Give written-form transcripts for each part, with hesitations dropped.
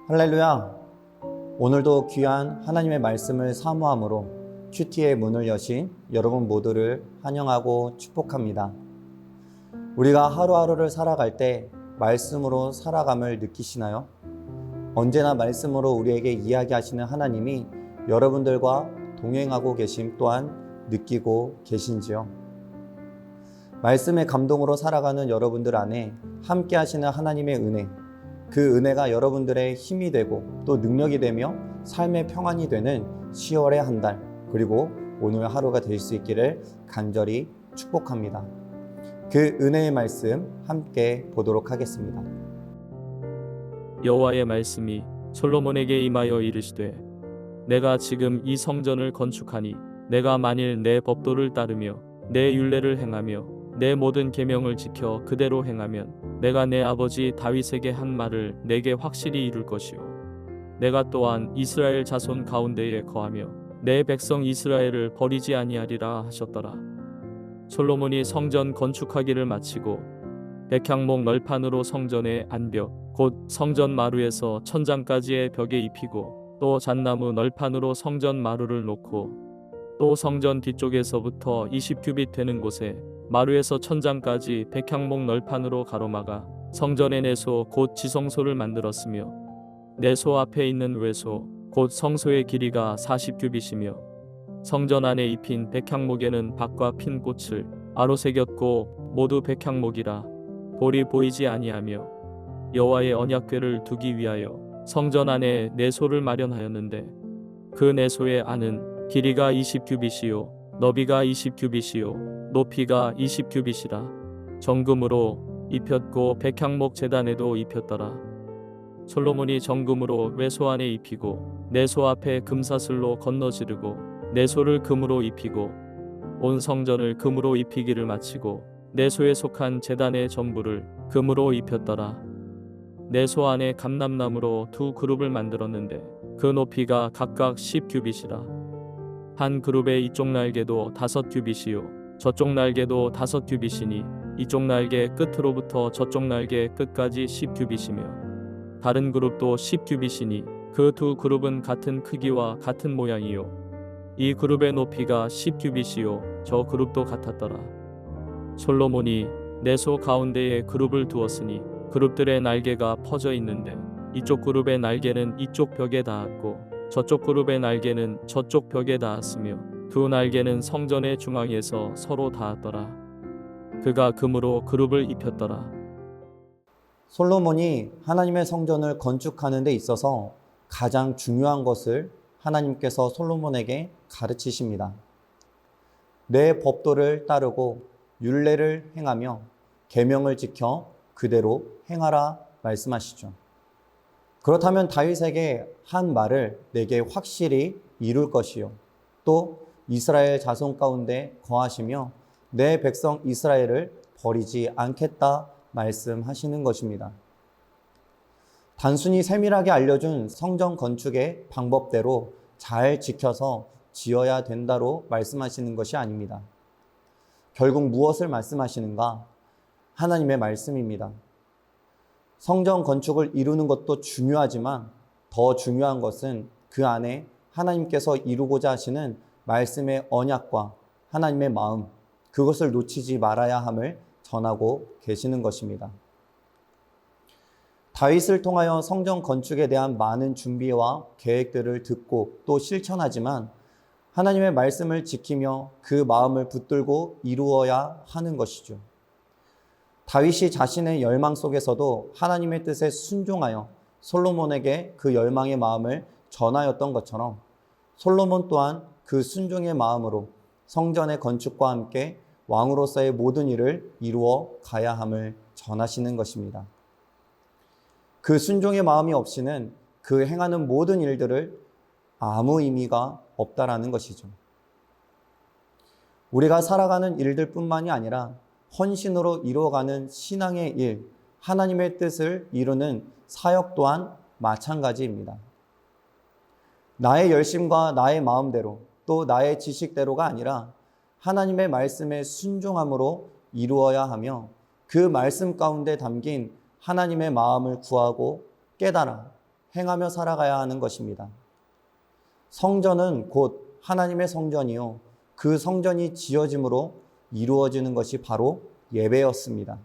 할렐루야! 오늘도 귀한 하나님의 말씀을 사모함으로 큐티의 문을 여신 여러분 모두를 환영하고 축복합니다. 우리가 하루하루를 살아갈 때 말씀으로 살아감을 느끼시나요? 언제나 말씀으로 우리에게 이야기하시는 하나님이 여러분들과 동행하고 계심 또한 느끼고 계신지요? 말씀의 감동으로 살아가는 여러분들 안에 함께 하시는 하나님의 은혜, 그 은혜가 여러분들의 힘이 되고 또 능력이 되며 삶의 평안이 되는 10월의 한 달, 그리고 오늘 하루가 될 수 있기를 간절히 축복합니다. 그 은혜의 말씀 함께 보도록 하겠습니다. 여호와의 말씀이 솔로몬에게 임하여 이르시되, 내가 지금 이 성전을 건축하니 내가 만일 내 법도를 따르며 내 율례를 행하며 내 모든 계명을 지켜 그대로 행하면 내가 내 아버지 다윗에게 한 말을 내게 확실히 이룰 것이요, 내가 또한 이스라엘 자손 가운데에 거하며 내 백성 이스라엘을 버리지 아니하리라 하셨더라. 솔로몬이 성전 건축하기를 마치고 백향목 널판으로 성전의 안벽 곧 성전 마루에서 천장까지의 벽에 입히고 또 잣나무 널판으로 성전 마루를 놓고 또 성전 뒤쪽에서부터 20규빗 되는 곳에 마루에서 천장까지 백향목 널판으로 가로막아 성전의 내소 곧 지성소를 만들었으며 내소 앞에 있는 외소 곧 성소의 길이가 40규빗이며 성전 안에 입힌 백향목에는 밭과 핀 꽃을 아로새겼고 모두 백향목이라 볼이 보이지 아니하며 여호와의 언약궤를 두기 위하여 성전 안에 내소를 마련하였는데 그 내소의 안은 길이가 20규빗이요 너비가 20규빗이요 높이가 20규빗이라 정금으로 입혔고 백향목 제단에도 입혔더라. 솔로몬이 정금으로 외소 안에 입히고 내소 앞에 금사슬로 건너지르고 내소를 금으로 입히고 온 성전을 금으로 입히기를 마치고 내소에 속한 제단의 전부를 금으로 입혔더라. 내소 안에 감람나무로 두 그룹을 만들었는데 그 높이가 각각 10규빗이라. 한 그룹의 이쪽 날개도 5규빗이요 저쪽 날개도 5규빗이니 이쪽 날개 끝으로부터 저쪽 날개 끝까지 10규빗이며 다른 그룹도 10규빗이니 그 두 그룹은 같은 크기와 같은 모양이요 이 그룹의 높이가 10규빗이요 저 그룹도 같았더라. 솔로몬이 내소 가운데에 그룹을 두었으니 그룹들의 날개가 퍼져 있는데 이쪽 그룹의 날개는 이쪽 벽에 닿았고 저쪽 그룹의 날개는 저쪽 벽에 닿았으며 두 날개는 성전의 중앙에서 서로 닿았더라. 그가 금으로 그룹을 입혔더라. 솔로몬이 하나님의 성전을 건축하는 데 있어서 가장 중요한 것을 하나님께서 솔로몬에게 가르치십니다. 내 법도를 따르고 율례를 행하며 계명을 지켜 그대로 행하라 말씀하시죠. 그렇다면 다윗에게 한 말을 내게 확실히 이룰 것이요 또 이스라엘 자손 가운데 거하시며 내 백성 이스라엘을 버리지 않겠다 말씀하시는 것입니다. 단순히 세밀하게 알려준 성전 건축의 방법대로 잘 지켜서 지어야 된다로 말씀하시는 것이 아닙니다. 결국 무엇을 말씀하시는가? 하나님의 말씀입니다. 성전 건축을 이루는 것도 중요하지만 더 중요한 것은 그 안에 하나님께서 이루고자 하시는 말씀의 언약과 하나님의 마음, 그것을 놓치지 말아야 함을 전하고 계시는 것입니다. 다윗을 통하여 성전 건축에 대한 많은 준비와 계획들을 듣고 또 실천하지만 하나님의 말씀을 지키며 그 마음을 붙들고 이루어야 하는 것이죠. 다윗이 자신의 열망 속에서도 하나님의 뜻에 순종하여 솔로몬에게 그 열망의 마음을 전하였던 것처럼 솔로몬 또한 그 순종의 마음으로 성전의 건축과 함께 왕으로서의 모든 일을 이루어 가야 함을 전하시는 것입니다. 그 순종의 마음이 없이는 그 행하는 모든 일들을 아무 의미가 없다라는 것이죠. 우리가 살아가는 일들 뿐만이 아니라 헌신으로 이루어가는 신앙의 일, 하나님의 뜻을 이루는 사역 또한 마찬가지입니다. 나의 열심과 나의 마음대로 또 나의 지식대로가 아니라 하나님의 말씀에 순종함으로 이루어야 하며 그 말씀 가운데 담긴 하나님의 마음을 구하고 깨달아 행하며 살아가야 하는 것입니다. 성전은 곧 하나님의 성전이요 그 성전이 지어짐으로 이루어지는 것이 바로 예배였습니다.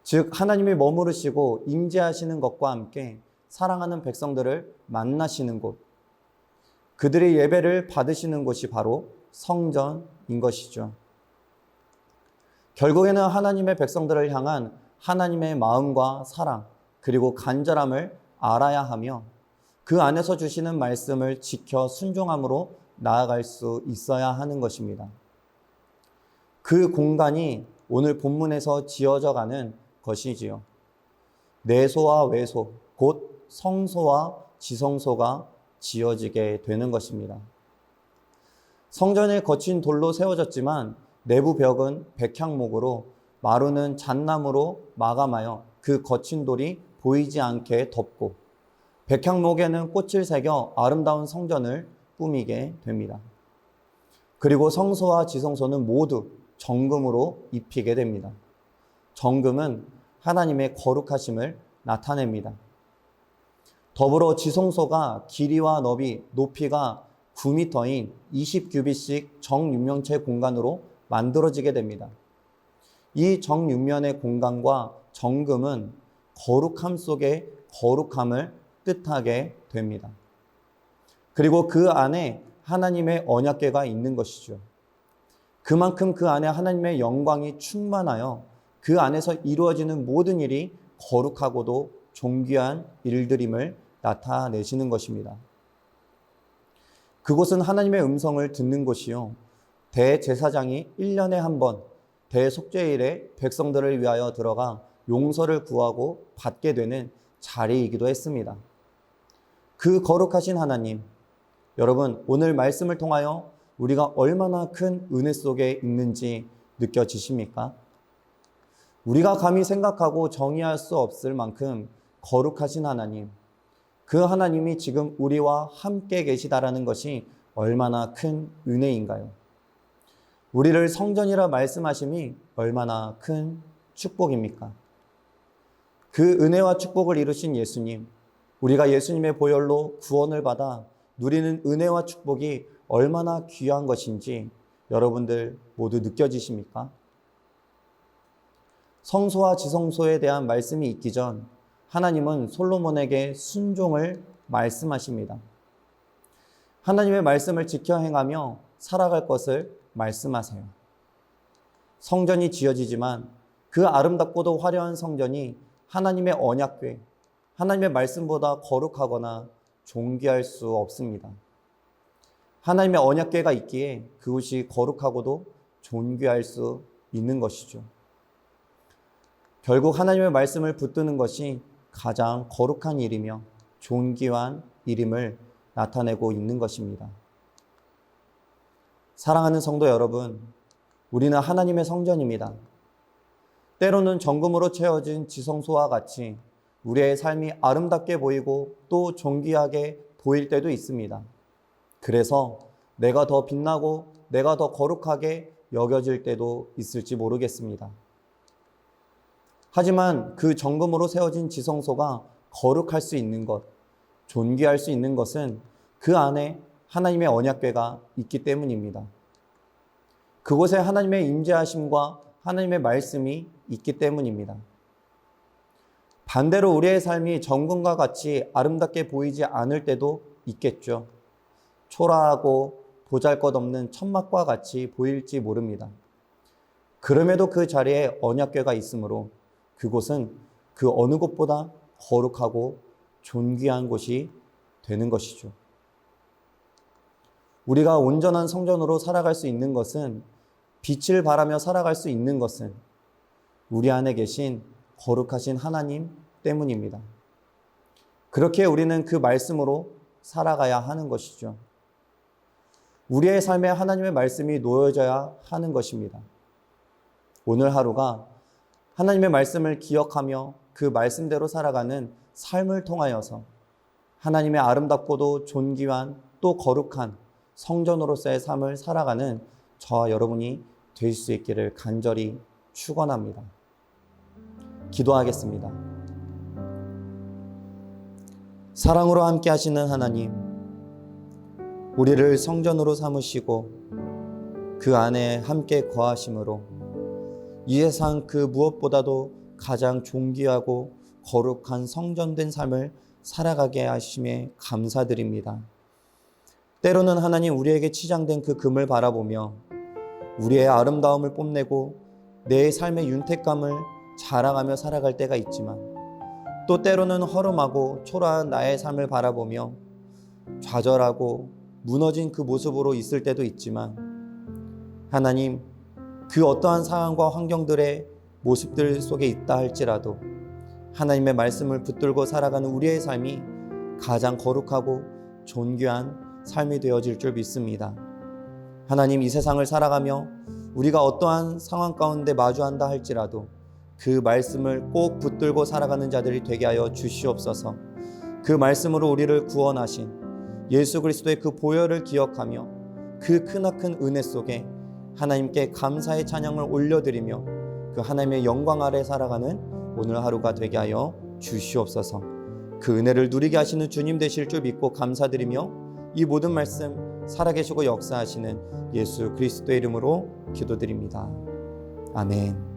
즉 하나님이 머무르시고 임재하시는 것과 함께 사랑하는 백성들을 만나시는 곳, 그들의 예배를 받으시는 곳이 바로 성전인 것이죠. 결국에는 하나님의 백성들을 향한 하나님의 마음과 사랑 그리고 간절함을 알아야 하며 그 안에서 주시는 말씀을 지켜 순종함으로 나아갈 수 있어야 하는 것입니다. 그 공간이 오늘 본문에서 지어져 가는 것이지요. 내소와 외소, 곧 성소와 지성소가 지어지게 되는 것입니다. 성전의 거친 돌로 세워졌지만 내부 벽은 백향목으로 마루는 잣나무로 마감하여 그 거친 돌이 보이지 않게 덮고 백향목에는 꽃을 새겨 아름다운 성전을 꾸미게 됩니다. 그리고 성소와 지성소는 모두 정금으로 입히게 됩니다. 정금은 하나님의 거룩하심을 나타냅니다. 더불어 지성소가 길이와 너비, 높이가 9m인 20규빗씩 정육면체 공간으로 만들어지게 됩니다. 이 정육면의 공간과 정금은 거룩함 속에 거룩함을 뜻하게 됩니다. 그리고 그 안에 하나님의 언약궤가 있는 것이죠. 그만큼 그 안에 하나님의 영광이 충만하여 그 안에서 이루어지는 모든 일이 거룩하고도 존귀한 일들임을 나타내시는 것입니다. 그곳은 하나님의 음성을 듣는 곳이요. 대제사장이 1년에 한 번 대속죄일에 백성들을 위하여 들어가 용서를 구하고 받게 되는 자리이기도 했습니다. 그 거룩하신 하나님, 여러분 오늘 말씀을 통하여 우리가 얼마나 큰 은혜 속에 있는지 느껴지십니까? 우리가 감히 생각하고 정의할 수 없을 만큼 거룩하신 하나님, 그 하나님이 지금 우리와 함께 계시다라는 것이 얼마나 큰 은혜인가요? 우리를 성전이라 말씀하심이 얼마나 큰 축복입니까? 그 은혜와 축복을 이루신 예수님, 우리가 예수님의 보혈로 구원을 받아 누리는 은혜와 축복이 얼마나 귀한 것인지 여러분들 모두 느껴지십니까? 성소와 지성소에 대한 말씀이 있기 전 하나님은 솔로몬에게 순종을 말씀하십니다. 하나님의 말씀을 지켜 행하며 살아갈 것을 말씀하세요. 성전이 지어지지만 그 아름답고도 화려한 성전이 하나님의 언약궤, 하나님의 말씀보다 거룩하거나 존귀할 수 없습니다. 하나님의 언약궤가 있기에 그곳이 거룩하고도 존귀할 수 있는 것이죠. 결국 하나님의 말씀을 붙드는 것이 가장 거룩한 일이며 존귀한 일임을 나타내고 있는 것입니다. 사랑하는 성도 여러분, 우리는 하나님의 성전입니다. 때로는 정금으로 채워진 지성소와 같이 우리의 삶이 아름답게 보이고 또 존귀하게 보일 때도 있습니다. 그래서 내가 더 빛나고 내가 더 거룩하게 여겨질 때도 있을지 모르겠습니다. 하지만 그 정금으로 세워진 지성소가 거룩할 수 있는 것, 존귀할 수 있는 것은 그 안에 하나님의 언약궤가 있기 때문입니다. 그곳에 하나님의 임재하심과 하나님의 말씀이 있기 때문입니다. 반대로 우리의 삶이 정금과 같이 아름답게 보이지 않을 때도 있겠죠. 초라하고 보잘것없는 천막과 같이 보일지 모릅니다. 그럼에도 그 자리에 언약궤가 있으므로 그곳은 그 어느 곳보다 거룩하고 존귀한 곳이 되는 것이죠. 우리가 온전한 성전으로 살아갈 수 있는 것은, 빛을 발하며 살아갈 수 있는 것은 우리 안에 계신 거룩하신 하나님 때문입니다. 그렇게 우리는 그 말씀으로 살아가야 하는 것이죠. 우리의 삶에 하나님의 말씀이 놓여져야 하는 것입니다. 오늘 하루가 하나님의 말씀을 기억하며 그 말씀대로 살아가는 삶을 통하여서 하나님의 아름답고도 존귀한 또 거룩한 성전으로서의 삶을 살아가는 저와 여러분이 될 수 있기를 간절히 축원합니다. 기도하겠습니다. 사랑으로 함께 하시는 하나님, 우리를 성전으로 삼으시고 그 안에 함께 거하심으로 이 세상 그 무엇보다도 가장 존귀하고 거룩한 성전된 삶을 살아가게 하심에 감사드립니다. 때로는 하나님, 우리에게 치장된 그 금을 바라보며 우리의 아름다움을 뽐내고 내 삶의 윤택감을 자랑하며 살아갈 때가 있지만, 또 때로는 허름하고 초라한 나의 삶을 바라보며 좌절하고 무너진 그 모습으로 있을 때도 있지만, 하나님, 그 어떠한 상황과 환경들의 모습들 속에 있다 할지라도 하나님의 말씀을 붙들고 살아가는 우리의 삶이 가장 거룩하고 존귀한 삶이 되어질 줄 믿습니다. 하나님, 이 세상을 살아가며 우리가 어떠한 상황 가운데 마주한다 할지라도 그 말씀을 꼭 붙들고 살아가는 자들이 되게 하여 주시옵소서. 그 말씀으로 우리를 구원하신 예수 그리스도의 그 보혈을 기억하며 그 크나큰 은혜 속에 하나님께 감사의 찬양을 올려드리며 그 하나님의 영광 아래 살아가는 오늘 하루가 되게 하여 주시옵소서. 그 은혜를 누리게 하시는 주님 되실 줄 믿고 감사드리며 이 모든 말씀 살아계시고 역사하시는 예수 그리스도의 이름으로 기도드립니다. 아멘.